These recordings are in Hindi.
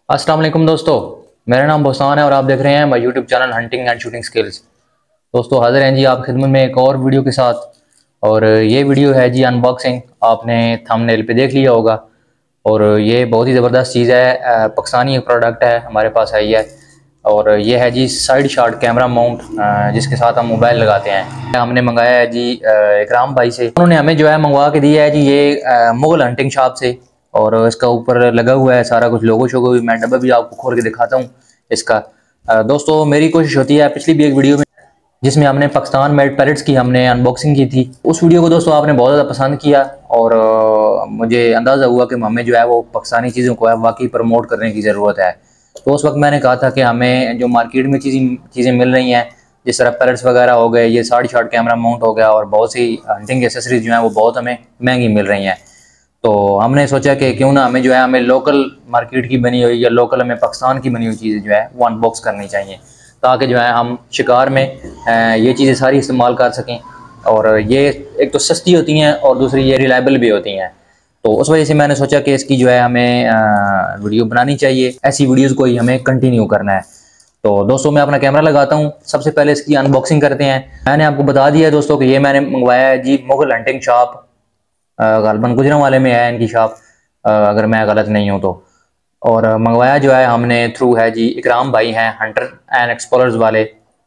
अस्सलाम वालेकुम दोस्तों। मेरा नाम बोसान है और आप देख रहे हैं मेरा YouTube channel hunting and shooting skills. दोस्तों हाजिर हैं जी आप खिदमत में एक और वीडियो के साथ। और ये वीडियो है जी अनबॉक्सिंग। आपने थंबनेल पे देख लिया होगा। और ये बहुत ही ज़बरदस्त चीज़ है, पाकिस्तानी एक प्रोडक्ट है, हमारे पास आई है। और ये है जी साइड शॉट कैमरा माउंट, जिसके साथ हम मोबाइल लगाते हैं। हमने मंगाया है जी इकराम भाई से। उन्होंने हमें जो है मंगवा के दिया है जी ये मुगल हंटिंग शॉप से। और इसका ऊपर लगा हुआ है सारा कुछ, लोगो शोगो भी। मैं डब्बा भी आपको खोल के दिखाता हूँ इसका। दोस्तों मेरी कोशिश होती है, पिछली भी एक वीडियो में जिसमें हमने पाकिस्तान मेड पैलेट्स की हमने अनबॉक्सिंग की थी, उस वीडियो को दोस्तों आपने बहुत ज़्यादा पसंद किया। और मुझे अंदाज़ा हुआ कि हमें जो है वो पाकिस्तानी चीज़ों को है वाकई प्रमोट करने की ज़रूरत है। तो उस वक्त मैंने कहा था कि हमें जो मार्केट में चीज़ें मिल रही हैं, जिस तरह पैलेट्स वगैरह हो गए, ये साइड शॉट कैमरा माउंट हो गया, और बहुत सी हंटिंग एसेसरीज जो हैं वो बहुत हमें महंगी मिल रही हैं। तो हमने सोचा कि क्यों ना हमें जो है हमें लोकल मार्केट की बनी हुई या लोकल हमें पाकिस्तान की बनी हुई चीज़ें जो है वो अनबॉक्स करनी चाहिए, ताकि जो है हम शिकार में ये चीज़ें सारी इस्तेमाल कर सकें। और ये एक तो सस्ती होती हैं और दूसरी ये रिलायबल भी होती हैं। तो उस वजह से मैंने सोचा कि इसकी जो है हमें वीडियो बनानी चाहिए, ऐसी वीडियोज़ को ही हमें कंटिन्यू करना है। तो दोस्तों मैं अपना कैमरा लगाता हूँ, सबसे पहले इसकी अनबॉक्सिंग करते हैं। मैंने आपको बता दिया है दोस्तों कि ये मैंने मंगवाया है जी मुगल हंटिंग शॉप, गालबन गुजरांवाले में है इनकी शॉप, अगर मैं गलत नहीं हूँ तो। और मंगवाया जो है हमने थ्रू है जी इकराम भाई हैं हंटर एंड एक्सप्लोरर्स वाले,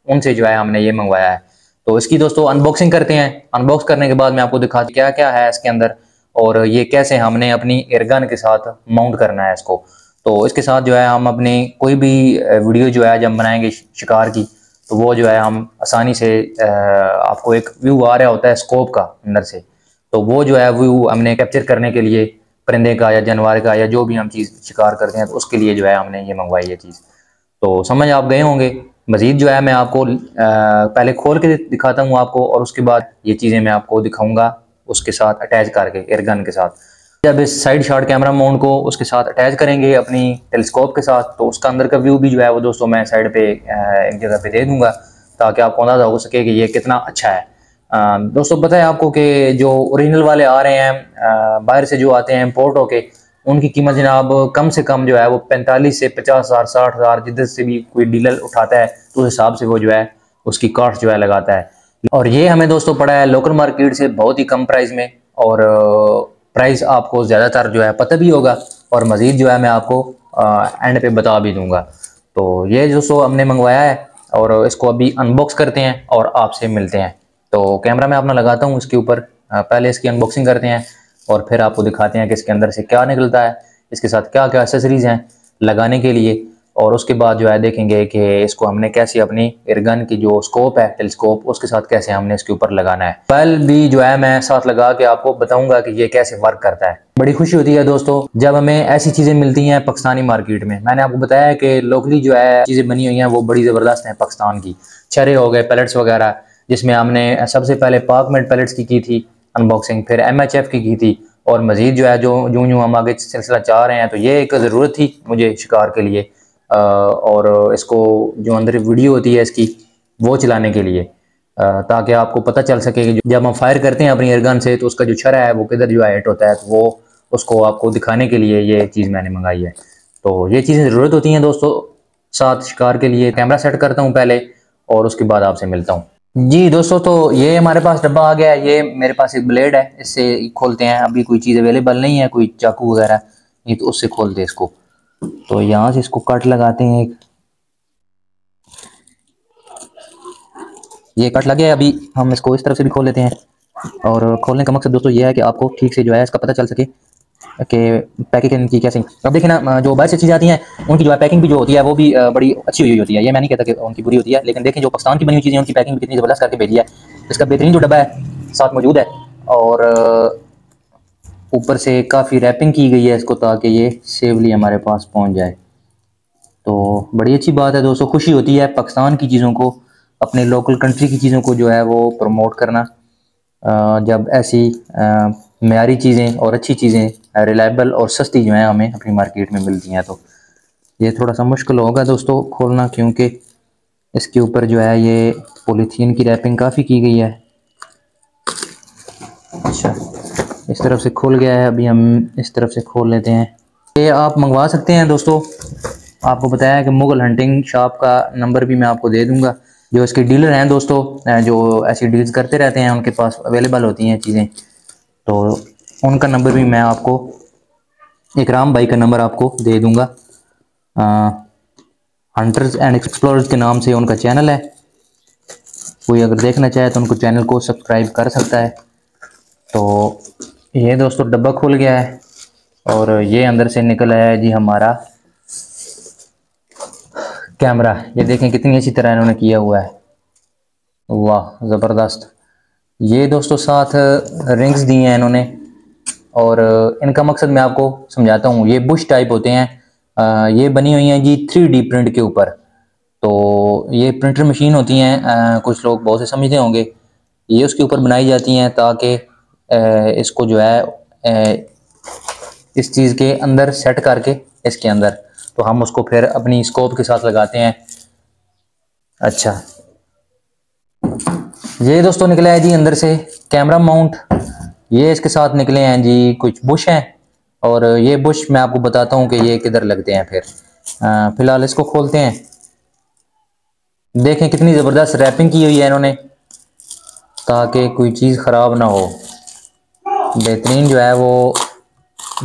उनसे जो है हमने ये मंगवाया है। तो इसकी दोस्तों अनबॉक्सिंग करते हैं। अनबॉक्स करने के बाद मैं आपको दिखाता क्या क्या है इसके अंदर, और ये कैसे हमने अपनी एयरगन के साथ माउंट करना है इसको। तो इसके साथ जो है हम अपनी कोई भी वीडियो जो है जब बनाएंगे शिकार की, तो वो जो है हम आसानी से, आपको एक व्यू आ रहा होता है स्कोप का अंदर से, तो वो जो है व्यू हमने कैप्चर करने के लिए परिंदे का या जानवर का या जो भी हम चीज़ शिकार करते हैं, तो उसके लिए जो है हमने ये मंगवाई है चीज़। तो समझ आप गए होंगे। मज़ीद जो है मैं आपको पहले खोल के दिखाता हूँ आपको, और उसके बाद ये चीज़ें मैं आपको दिखाऊंगा उसके साथ अटैच करके एयरगन के साथ। जब इस साइड शॉट कैमरा माउंट को उसके साथ अटैच करेंगे अपनी टेलीस्कोप के साथ, तो उसका अंदर का व्यू भी जो है वो दोस्तों मैं साइड पे एक जगह पे दे दूंगा, ताकि आपको अंदाजा हो सके कि ये कितना अच्छा है। दोस्तों पता है आपको कि जो ओरिजिनल वाले आ रहे हैं बाहर से जो आते हैं इम्पोर्ट होके, उनकी कीमत जनाब कम से कम जो है वो 45 से 50,000 60,000, जिधर से भी कोई डीलर उठाता है तो उस हिसाब से वो जो है उसकी कॉस्ट जो है लगाता है। और ये हमें दोस्तों पड़ा है लोकल मार्केट से बहुत ही कम प्राइस में, और प्राइस आपको ज़्यादातर जो है पता भी होगा, और मज़ीद जो है मैं आपको एंड पे बता भी दूंगा। तो ये दोस्तों हमने मंगवाया है, और इसको अभी अनबॉक्स करते हैं और आपसे मिलते हैं। तो कैमरा मैं अपना लगाता हूँ इसके ऊपर, पहले इसकी अनबॉक्सिंग करते हैं और फिर आपको दिखाते हैं कि इसके अंदर से क्या निकलता है, इसके साथ क्या क्या एक्सेसरीज हैं लगाने के लिए। और उसके बाद जो है देखेंगे कि इसको हमने कैसे अपनी एयरगन की जो स्कोप है टेलीस्कोप, उसके साथ कैसे हमने इसके ऊपर लगाना है। मोबाइल भी जो है मैं साथ लगा के आपको बताऊंगा कि ये कैसे वर्क करता है। बड़ी खुशी होती है दोस्तों जब हमें ऐसी चीज़ें मिलती हैं पाकिस्तानी मार्केट में। मैंने आपको बताया है कि लोकली जो है चीज़ें बनी हुई हैं वो बड़ी ज़बरदस्त हैं पाकिस्तान की। छरे हो गए, पैलेट्स वगैरह, जिसमें हमने सबसे पहले पाक मेड पैलेट्स की थी अनबॉक्सिंग, फिर MHF की थी, और मज़ीद जो है जो यूं यूं हम आगे सिलसिला चाह रहे हैं, तो ये एक ज़रूरत थी मुझे शिकार के लिए। और इसको जो अंदर वीडियो होती है इसकी वो चलाने के लिए, ताकि आपको पता चल सके कि जब हम फायर करते हैं अपनी एयरगन से तो उसका जो छरा है वो किधर जो है हिट होता है, तो वो उसको आपको दिखाने के लिए ये चीज़ मैंने मंगाई है। तो ये चीज़ें ज़रूरत होती हैं दोस्तों साथ शिकार के लिए। कैमरा सेट करता हूँ पहले और उसके बाद आपसे मिलता हूँ। जी दोस्तों, तो ये हमारे पास डब्बा आ गया है। ये मेरे पास एक ब्लेड है, इससे खोलते हैं। अभी कोई चीज़ अवेलेबल नहीं है, कोई चाकू वगैरह नहीं, तो उससे खोलते हैं इसको। तो यहाँ से इसको कट लगाते हैं एक, ये कट लगे है। अभी हम इसको इस तरफ से भी खोल लेते हैं। और खोलने का मकसद दोस्तों ये है कि आपको ठीक से जो है इसका पता चल सके कि पैकिंग की कैसे। अब देखिए ना, जो बाहर से चीज़ें आती हैं उनकी जो है पैकिंग भी जो होती है वो भी बड़ी अच्छी हुई होती है। ये मैं नहीं कहता कि उनकी बुरी होती है, लेकिन देखें जो पाकिस्तान की बनी हुई चीज़ें उनकी पैकिंग भी कितनी ज़बरदस्त करके भेजी है। इसका बेहतरीन जो डब्बा है साथ मौजूद है, और ऊपर से काफ़ी रैपिंग की गई है इसको, ताकि ये सेफली हमारे पास पहुँच जाए। तो बड़ी अच्छी बात है दोस्तों, खुशी होती है पाकिस्तान की चीज़ों को, अपने लोकल कंट्री की चीज़ों को जो है वो प्रमोट करना। जब ऐसी मयारी चीज़ें और अच्छी चीज़ें रिलायबल और सस्ती जो हैं हमें अपनी मार्केट में मिलती हैं। तो ये थोड़ा सा मुश्किल होगा दोस्तों खोलना, क्योंकि इसके ऊपर जो है ये पॉलीथीन की रैपिंग काफ़ी की गई है। अच्छा, इस तरफ से खुल गया है, अभी हम इस तरफ से खोल लेते हैं। ये आप मंगवा सकते हैं दोस्तों। आपको बताया कि मुगल हंटिंग शॉप का नंबर भी मैं आपको दे दूंगा। जो इसके डीलर हैं दोस्तों, जो ऐसी डील्स करते रहते हैं, उनके पास अवेलेबल होती हैं चीज़ें, तो उनका नंबर भी मैं आपको, इकराम भाई का नंबर आपको दे दूंगा। हंटर्स एंड एक्सप्लोरर्स के नाम से उनका चैनल है। कोई अगर देखना चाहे तो उनको चैनल को सब्सक्राइब कर सकता है। तो ये दोस्तों डब्बा खुल गया है और ये अंदर से निकल आया है जी हमारा कैमरा। ये देखें कितनी अच्छी तरह इन्होंने किया हुआ है, वाह ज़बरदस्त। ये दोस्तों साथ रिंग्स दी हैं इन्होंने, और इनका मकसद मैं आपको समझाता हूँ। ये बुश टाइप होते हैं, ये बनी हुई हैं जी 3D प्रिंट के ऊपर। तो ये प्रिंटर मशीन होती हैं, कुछ लोग बहुत से समझते होंगे, ये उसके ऊपर बनाई जाती हैं ताकि इसको जो है इस चीज़ के अंदर सेट करके इसके अंदर, तो हम उसको फिर अपनी स्कोप के साथ लगाते हैं। अच्छा, ये दोस्तों निकला है जी अंदर से कैमरा माउंट। ये इसके साथ निकले हैं जी कुछ बुश हैं, और ये बुश मैं आपको बताता हूँ कि ये किधर लगते हैं। फिर फिलहाल इसको खोलते हैं। देखें कितनी ज़बरदस्त रैपिंग की हुई है इन्होंने ताकि कोई चीज़ ख़राब ना हो। बेहतरीन जो है वो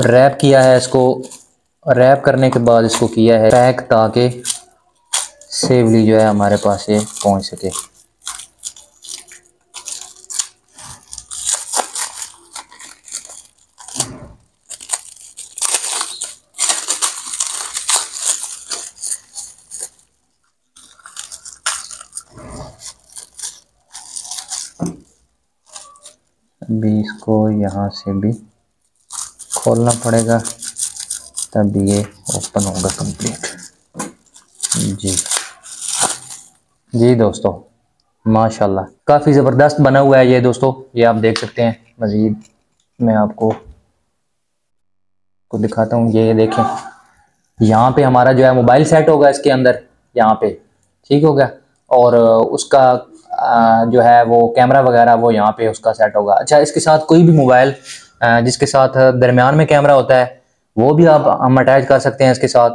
रैप किया है इसको। रैप करने के बाद इसको किया है पैक ताकि सेवली जो है हमारे पास ये पहुंच सके। अभी इसको यहाँ से भी खोलना पड़ेगा तब ये ओपन होगा कंप्लीट। जी जी दोस्तों, माशाल्लाह काफ़ी ज़बरदस्त बना हुआ है ये दोस्तों। ये आप देख सकते हैं। मज़ीद मैं आपको दिखाता हूँ। ये देखें, यहाँ पे हमारा जो है मोबाइल सेट होगा इसके अंदर, यहाँ पे ठीक होगा, और उसका जो है वो कैमरा वगैरह वो यहाँ पे उसका सेट होगा। अच्छा, इसके साथ कोई भी मोबाइल जिसके साथ दरमियान में कैमरा होता है वो भी हम अटैच कर सकते हैं इसके साथ,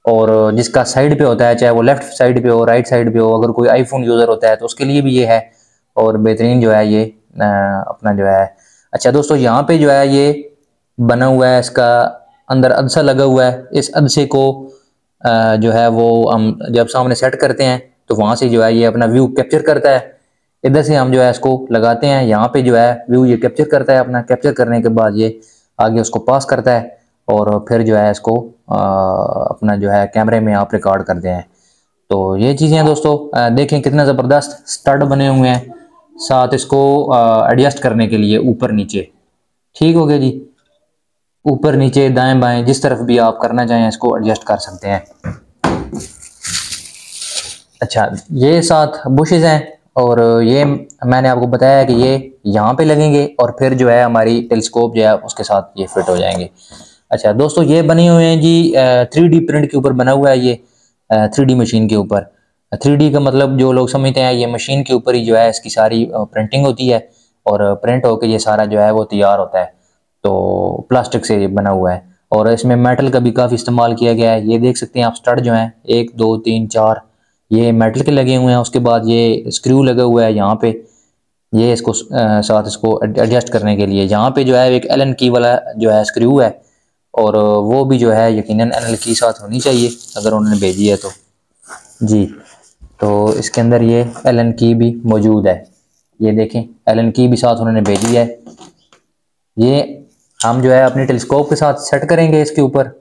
और जिसका साइड पे होता है, चाहे वो लेफ्ट साइड पे हो राइट साइड पे हो, अगर कोई आईफोन यूज़र होता है तो उसके लिए भी ये है, और बेहतरीन जो है ये अपना जो है। अच्छा दोस्तों, यहाँ पे जो है ये बना हुआ है, इसका अंदर अदसा लगा हुआ है। इस अदसे को जो है वो हम जब सामने सेट करते हैं तो वहाँ से जो है ये अपना व्यू कैप्चर करता है। इधर से हम जो है इसको लगाते हैं, यहाँ पे जो है व्यू ये कैप्चर करता है। अपना कैप्चर करने के बाद ये आगे उसको पास करता है, और फिर जो है इसको अपना जो है कैमरे में आप रिकॉर्ड करते हैं। तो ये चीज़ें दोस्तों देखें कितना ज़बरदस्त स्टड बने हुए हैं, साथ इसको एडजस्ट करने के लिए ऊपर नीचे। ठीक हो गया जी, ऊपर नीचे दाएं बाएं जिस तरफ भी आप करना चाहें इसको एडजस्ट कर सकते हैं। अच्छा, ये साथ बुशेस हैं, और ये मैंने आपको बताया कि ये यहाँ पे लगेंगे, और फिर जो है हमारी टेलीस्कोप जो है उसके साथ ये फिट हो जाएंगे। अच्छा दोस्तों, ये बने हुए हैं जी 3D प्रिंट के ऊपर बना हुआ है ये, 3D मशीन के ऊपर। 3D का मतलब जो लोग समझते हैं, ये मशीन के ऊपर ही जो है इसकी सारी प्रिंटिंग होती है, और प्रिंट होकर ये सारा जो है वो तैयार होता है। तो प्लास्टिक से ये बना हुआ है, और इसमें मेटल का भी काफ़ी इस्तेमाल किया गया है। ये देख सकते हैं आप, स्टड जो हैं 1 2 3 4 ये मेटल के लगे हुए हैं। उसके बाद ये स्क्रू लगा हुआ है यहाँ पे, ये इसको साथ इसको एडजस्ट करने के लिए। यहाँ पे जो है एक एलन की वाला जो है स्क्रू है, और वो भी जो है यकीनन एलन की साथ होनी चाहिए अगर उन्होंने भेजी है तो। जी, तो इसके अंदर ये एलन की भी मौजूद है। ये देखें, एलन की भी साथ उन्होंने भेजी है। ये हम जो है अपने टेलीस्कोप के साथ सेट करेंगे इसके ऊपर,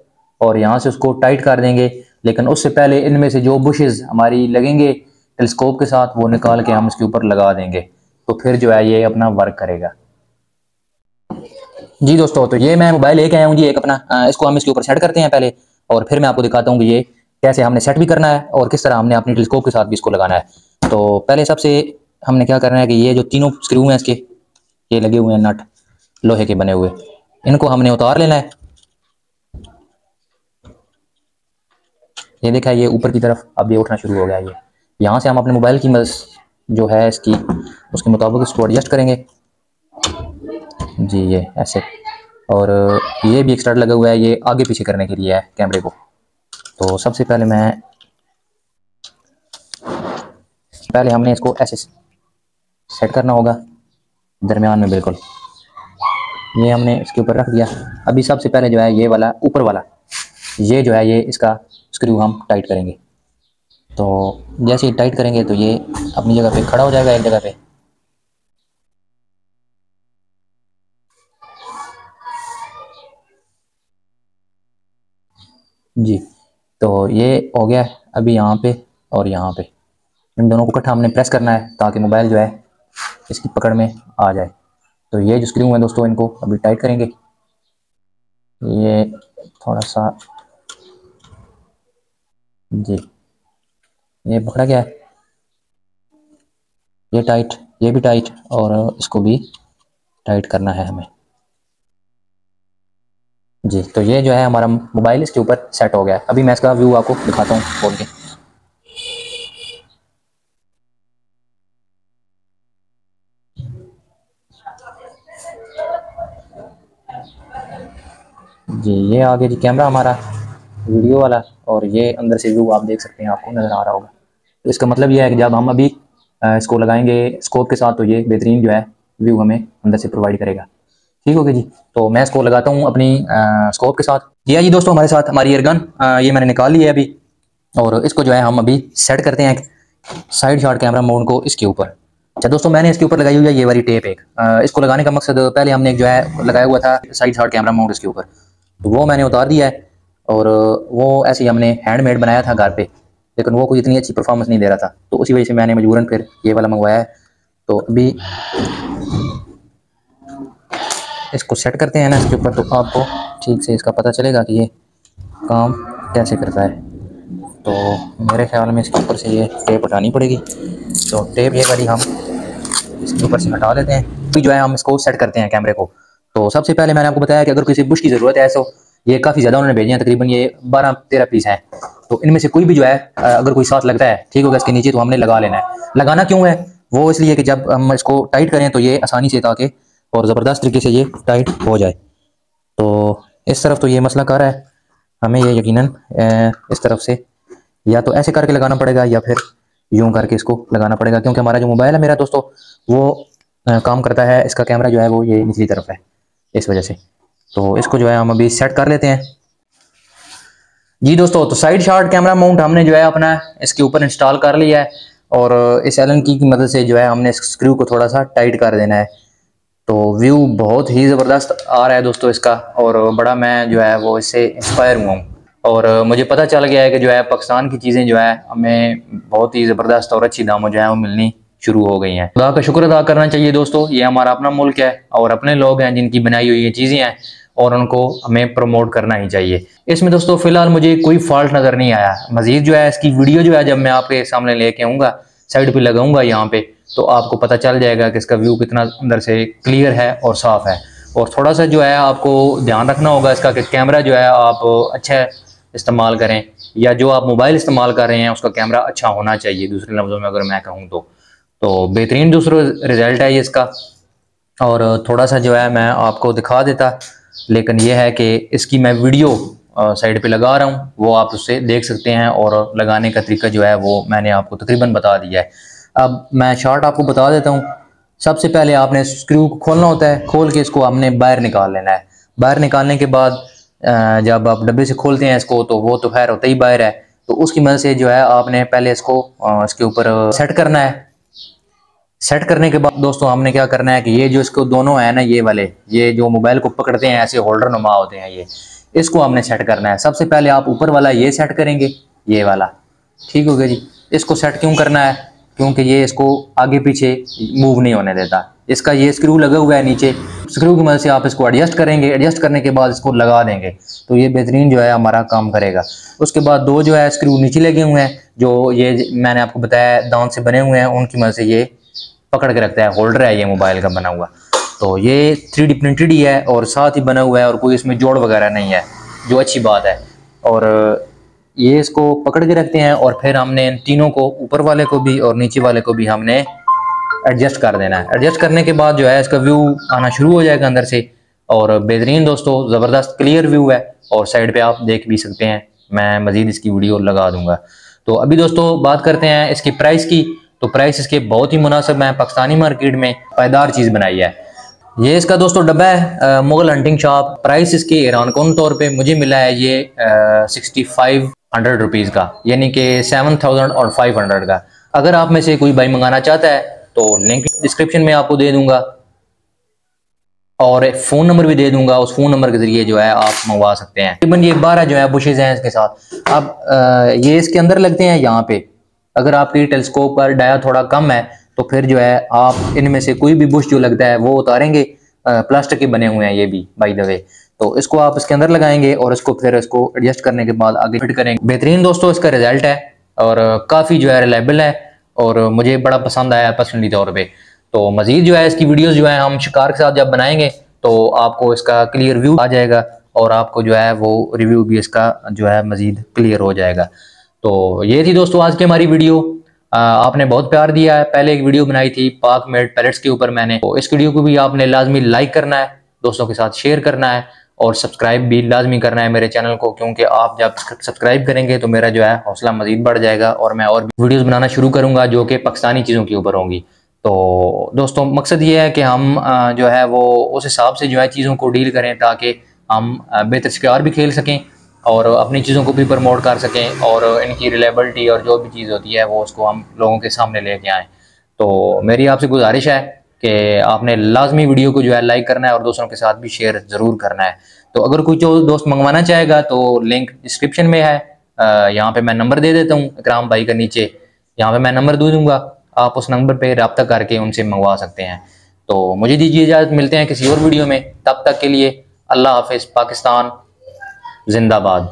और यहाँ से उसको टाइट कर देंगे। लेकिन उससे पहले इनमें से जो बुशेस हमारी लगेंगे टेलीस्कोप के साथ वो निकाल के हम इसके ऊपर लगा देंगे, तो फिर जो है ये अपना वर्क करेगा। जी दोस्तों, तो ये मैं मोबाइल लेके आया हूँ जी एक अपना, इसको हम इसके ऊपर सेट करते हैं पहले, और फिर मैं आपको दिखाता हूँ कि ये कैसे हमने सेट भी करना है और किस तरह हमने अपनी टेलीस्कोप के साथ भी इसको लगाना है। तो पहले सबसे हमने क्या करना है कि ये जो तीनों स्क्रू हैं इसके, ये लगे हुए हैं नट लोहे के बने हुए, इनको हमने उतार लेना है। ये देखा, ये ऊपर की तरफ अब ये उठना शुरू हो गया। ये यहाँ से हम अपने मोबाइल की मदद जो है इसकी उसके मुताबिक इसको एडजस्ट करेंगे जी, ये ऐसे। और ये भी एक स्टार्ट लगा हुआ है, ये आगे पीछे करने के लिए है कैमरे को। तो सबसे पहले हमने इसको ऐसे सेट करना होगा दरमियान में बिल्कुल। ये हमने इसके ऊपर रख दिया। अभी सबसे पहले जो है ये वाला ऊपर वाला ये जो है ये इसका स्क्रू हम टाइट करेंगे। तो जैसे ही टाइट करेंगे तो ये अपनी जगह पे खड़ा हो जाएगा एक जगह पे। जी, तो ये हो गया। अभी यहाँ पे और यहाँ पे इन दोनों को इकट्ठा हमने प्रेस करना है ताकि मोबाइल जो है इसकी पकड़ में आ जाए। तो ये जो स्क्रू है दोस्तों, इनको अभी टाइट करेंगे। ये थोड़ा सा जी, ये पकड़ा गया है, ये टाइट, ये भी टाइट, और इसको भी टाइट करना है हमें। जी, तो ये जो है हमारा मोबाइल इसके ऊपर सेट हो गया है। अभी मैं इसका व्यू आपको दिखाता हूँ खोल के। जी, ये आगे जी कैमरा हमारा वीडियो वाला, और ये अंदर से व्यू आप देख सकते हैं, आपको नज़र आ रहा होगा। तो इसका मतलब ये है कि जब हम अभी इसको लगाएंगे स्कोप के साथ तो ये बेहतरीन जो है व्यू हमें अंदर से प्रोवाइड करेगा। ठीक हो गया जी। तो मैं इसको लगाता हूँ अपनी स्कोप के साथ। जी दोस्तों, हमारे साथ हमारी एयरगन ये मैंने निकाल ली है अभी, और इसको जो है हम अभी सेट करते हैं साइड शॉट कैमरा माउंट को इसके ऊपर। अच्छा दोस्तों, मैंने इसके ऊपर लगाई हुई है ये वाली टेप एक। इसको लगाने का मकसद, पहले हमने जो है लगाया हुआ था साइड शॉट कैमरा माउंट इसके ऊपर, तो वो मैंने उतार दिया है, और वो ऐसे ही हमने हैंडमेड बनाया था घर पे, लेकिन वो कोई इतनी अच्छी परफॉर्मेंस नहीं दे रहा था, तो उसी वजह से मैंने मजबूरन फिर ये वाला मंगवाया है। तो अभी इसको सेट करते हैं ना इसके ऊपर, तो आपको ठीक से इसका पता चलेगा कि ये काम कैसे करता है। तो मेरे ख्याल में इसके ऊपर से ये टेप हटानी पड़ेगी, तो टेप ये वाली हम इसके ऊपर से हटा लेते हैं। फिर जो है हम इसको सेट करते हैं कैमरे को। तो सबसे पहले मैंने आपको बताया कि अगर किसी बुश की ज़रूरत है, तो ये काफ़ी ज़्यादा उन्होंने भेजे हैं, तकरीबन ये 12-13 पीस हैं। तो इनमें से कोई भी जो है अगर कोई साथ लगता है, ठीक होगा, इसके नीचे तो हमने लगा लेना है। लगाना क्यों है, वो इसलिए कि जब हम इसको टाइट करें तो ये आसानी से, ताकि और ज़बरदस्त तरीके से ये टाइट हो जाए। तो इस तरफ तो ये मसला कर रहा है, हमें ये यकीनन इस तरफ से या तो ऐसे करके लगाना पड़ेगा या फिर यूं करके इसको लगाना पड़ेगा, क्योंकि हमारा जो मोबाइल है मेरा दोस्तों, वो काम करता है, इसका कैमरा जो है वो ये निचली तरफ है, इस वजह से। तो इसको जो है हम अभी सेट कर लेते हैं। जी दोस्तों, तो साइड शॉट कैमरा माउंट हमने जो है अपना इसके ऊपर इंस्टॉल कर लिया है, और इस एलन की मदद से जो है हमने इस स्क्रू को थोड़ा सा टाइट कर देना है। तो व्यू बहुत ही ज़बरदस्त आ रहा है दोस्तों इसका, और बड़ा मैं जो है वो इससे इंस्पायर हुआ हूँ, और मुझे पता चल गया है कि जो है पाकिस्तान की चीज़ें जो है हमें बहुत ही ज़बरदस्त और अच्छी दामों जो है वो मिलनी शुरू हो गई हैं। खुदा का शुक्र अदा करना चाहिए दोस्तों, ये हमारा अपना मुल्क है और अपने लोग हैं जिनकी बनाई हुई ये चीज़ें हैं, और उनको हमें प्रमोट करना ही चाहिए। इसमें दोस्तों फ़िलहाल मुझे कोई फॉल्ट नज़र नहीं आया। मज़ीद जो है इसकी वीडियो जो है जब मैं आपके सामने लेके आऊँगा, साइड पे लगाऊंगा यहाँ पे, तो आपको पता चल जाएगा कि इसका व्यू कितना अंदर से क्लियर है और साफ़ है। और थोड़ा सा जो है आपको ध्यान रखना होगा इसका कि कैमरा जो है आप अच्छा इस्तेमाल करें, या जो आप मोबाइल इस्तेमाल कर रहे हैं उसका कैमरा अच्छा होना चाहिए, दूसरे लफ्ज़ों में अगर मैं कहूँ तो बेहतरीन दूसरा रिज़ल्ट है ये इसका। और थोड़ा सा जो है मैं आपको दिखा देता, लेकिन यह है कि इसकी मैं वीडियो साइड पे लगा रहा हूँ, वो आप उससे देख सकते हैं, और लगाने का तरीका जो है वो मैंने आपको तकरीबन बता दिया है। अब मैं शॉर्ट आपको बता देता हूँ। सबसे पहले आपने स्क्रू को खोलना होता है, खोल के इसको हमने बाहर निकाल लेना है। बाहर निकालने के बाद जब आप डब्बे से खोलते हैं इसको, तो वो तो खैर होता ही बाहर है, तो उसकी मदद से जो है आपने पहले इसको इसके ऊपर सेट करना है। सेट करने के बाद दोस्तों हमने क्या करना है कि ये जो इसको दोनों है ना, ये वाले, ये जो मोबाइल को पकड़ते हैं ऐसे होल्डर नुमा होते हैं, ये इसको हमने सेट करना है। सबसे पहले आप ऊपर वाला ये सेट करेंगे, ये वाला, ठीक हो गया जी। इसको सेट क्यों करना है, क्योंकि ये इसको आगे पीछे मूव नहीं होने देता। इसका ये स्क्रू लगा हुआ है नीचे, स्क्रू की मदद से आप इसको एडजस्ट करेंगे, एडजस्ट करने के बाद इसको लगा देंगे, तो ये बेहतरीन जो है हमारा काम करेगा। उसके बाद दो जो है स्क्रू नीचे लगे हुए हैं, जो ये मैंने आपको बताया दांत से बने हुए हैं, उनकी मदद से ये पकड़ के रखता है, होल्डर है ये मोबाइल का बना हुआ। तो ये 3D प्रिंटेड ही है और साथ ही बना हुआ है, और कोई इसमें जोड़ वगैरह नहीं है, जो अच्छी बात है। और ये इसको पकड़ के रखते हैं, और फिर हमने इन तीनों को, ऊपर वाले को भी और नीचे वाले को भी हमने एडजस्ट कर देना है। एडजस्ट करने के बाद जो है इसका व्यू आना शुरू हो जाएगा अंदर से, और बेहतरीन दोस्तों, ज़बरदस्त क्लियर व्यू है और साइड पे आप देख भी सकते हैं। मैं मज़ीद इसकी वीडियो लगा दूंगा। तो अभी दोस्तों बात करते हैं इसकी प्राइस की। तो प्राइस इसके बहुत ही मुनासिब है, पाकिस्तानी मार्केट में पायदार चीज़ बनाई है। ये इसका दोस्तों डब्बा है मुगल हंटिंग शॉप। प्राइस इसके ईरान कौन तौर पे मुझे मिला है ये 6500 रुपीज़ का, यानी कि 7500 का। अगर आप में से कोई भाई मंगाना चाहता है तो लिंक डिस्क्रिप्शन में आपको दे दूंगा और एक फ़ोन नंबर भी दे दूंगा। उस फ़ोन नंबर के ज़रिए जो है आप मंगवा सकते हैं। तकरीबन ये 12 जो है बुशेज़ हैं इसके साथ। अब ये इसके अंदर लगते हैं यहाँ पे। अगर आपकी टेलीस्कोप पर डाया थोड़ा कम है तो फिर जो है आप इनमें से कोई भी बुश जो लगता है वो उतारेंगे। प्लास्टिक के बने हुए हैं ये भी बाय द वे। तो इसको आप इसके अंदर लगाएंगे और इसको फिर इसको एडजस्ट करने के बाद आगे फिट करेंगे। बेहतरीन दोस्तों इसका रिजल्ट है और काफ़ी जो है रिलायबल है और मुझे बड़ा पसंद आया पर्सनली तौर पर। तो मज़ीद जो है इसकी वीडियोज़ जो है हम शिकार के साथ जब बनाएंगे तो आपको इसका क्लियर व्यू आ जाएगा और आपको जो है वो रिव्यू भी इसका जो है मज़ीद क्लियर हो जाएगा। तो ये थी दोस्तों आज की हमारी वीडियो। आपने बहुत प्यार दिया है। पहले एक वीडियो बनाई थी पाक मेड पैलेट्स के ऊपर मैंने, तो इस वीडियो को भी आपने लाजमी लाइक करना है, दोस्तों के साथ शेयर करना है और सब्सक्राइब भी लाजमी करना है मेरे चैनल को, क्योंकि आप जब सब्सक्राइब करेंगे तो मेरा जो है हौसला मजीद बढ़ जाएगा और मैं और भी वीडियोज़ बनाना शुरू करूँगा जो कि पाकिस्तानी चीज़ों के ऊपर होंगी। तो दोस्तों मकसद ये है कि हम जो है वो उस हिसाब से जो है चीज़ों को डील करें ताकि हम बेहतर शिकार भी खेल सकें और अपनी चीज़ों को भी प्रमोट कर सकें और इनकी रिलायबिलिटी और जो भी चीज़ होती है वो उसको हम लोगों के सामने लेके आएँ। तो मेरी आपसे गुजारिश है कि आपने लाजमी वीडियो को जो है लाइक करना है और दूसरों के साथ भी शेयर ज़रूर करना है। तो अगर कोई जो दोस्त मंगवाना चाहेगा तो लिंक डिस्क्रिप्शन में है। यहाँ पे मैं नंबर दे देता हूँ इकराम भाई का, नीचे यहाँ पे मैं नंबर दे दूँगा, आप उस नंबर पे रब्ता करके उनसे मंगवा सकते हैं। तो मुझे दीजिए इजाज़त, मिलते हैं किसी और वीडियो में। तब तक के लिए अल्लाह हाफिज़। पाकिस्तान जिंदाबाद।